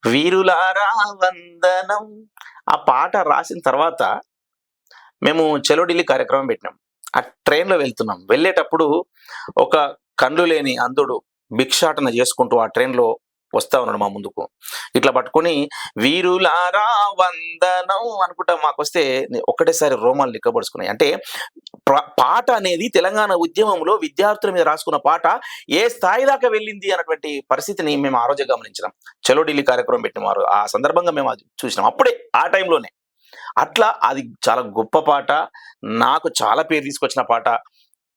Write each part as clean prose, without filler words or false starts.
వీరులారా వందనం. ఆ పాట రాసిన తర్వాత మేము 'చలో ఢిల్లీ' కార్యక్రమం పెట్టినాం. ఆ ట్రైన్‌లో వెళ్తున్నాం. వెళ్ళేటప్పుడు ఒక కళ్ళు లేని అంధుడు భిక్షాటన చేసుకుంటూ ఆ ట్రైన్‌లో వస్తా ఉన్నాడు మా ముందుకు. ఇట్లా పట్టుకొని వీరులారా వందనం అనుకుంటా మాకొస్తే ఒక్కటేసారి రోమాలు నిక్కబొడుచుకున్నాయి. అంటే పాట అనేది తెలంగాణ ఉద్యమంలో విద్యార్థుల మీద రాసుకున్న పాట ఏ స్థాయి దాకా వెళ్ళింది అన్నటువంటి పరిస్థితిని మేము ఆ రోజే గమనించినాం. 'చలో ఢిల్లీ' కార్యక్రమం పెట్టిన ఆ సందర్భంగా మేము అది చూసినాం. అప్పుడే ఆ టైంలోనే. అట్లా అది చాలా గొప్ప పాట. నాకు చాలా పేరు తీసుకొచ్చిన పాట.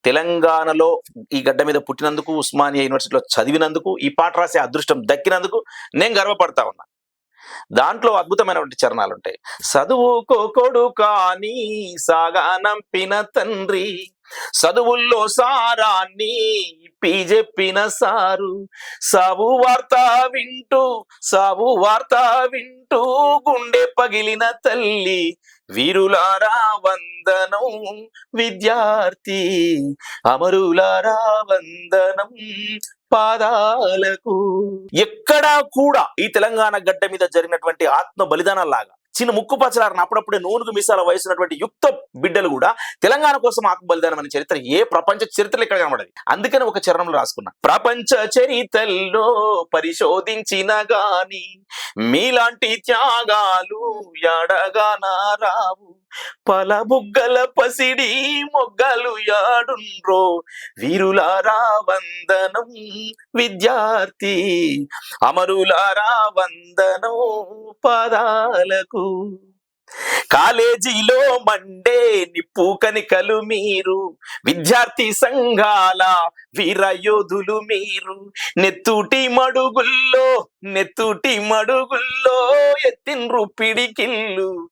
తెలంగాణలో ఈ గడ్డ మీద పుట్టినందుకు, ఉస్మానియా యూనివర్సిటీలో చదివినందుకు, ఈ పాట రాసే అదృష్టం దక్కినందుకు నేను గర్వపడతా ఉన్నా. దాంట్లో అద్భుతమైనటువంటి చరణాలుంటాయి. "సదువుకో కొడుకా నీ సాగానంపిన తండ్రి, చదువుల్లో సారాన్ని జెప్పిన సారు, సావు వార్త వింటూ గుండె పగిలిన తల్లి, వీరులారా వందనం విద్యార్థి, అమరులారా వందనం పాదాలకు." ఎక్కడా కూడా ఈ తెలంగాణ గడ్డ మీద జరిగినటువంటి ఆత్మ బలిదానాల్లాగా చిన్న ముక్కు పచ్చలారని అప్పుడప్పుడే నూనుగు మీసాల వయసున్నటువంటి యుక్త బిడ్డలు కూడా తెలంగాణ కోసం ఆత్మ బలిదానం అనే చరిత్ర ఏ ప్రపంచ చరిత్రలో ఇక్కడ కనబడదు. అందుకని ఒక చరణంలో రాసుకున్నా, ప్రపంచ చరిత్రలో పరిశోధించిన గాని మీలాంటి త్యాగాలు ఎడగానా రావు, పలబుగ్గల పసిడి మొగ్గలు యాడుండ్రో, వీరులారా వందనం విద్యార్థి, అమరులారా వందనం పాదాలకు. కాలేజీలో మండే నిప్పు కనికలు మీరు, విద్యార్థి సంఘాల వీరయోధులు మీరు, నెత్తుటి మడుగుల్లో ఎత్తిండ్రు పిడికిళ్ళు,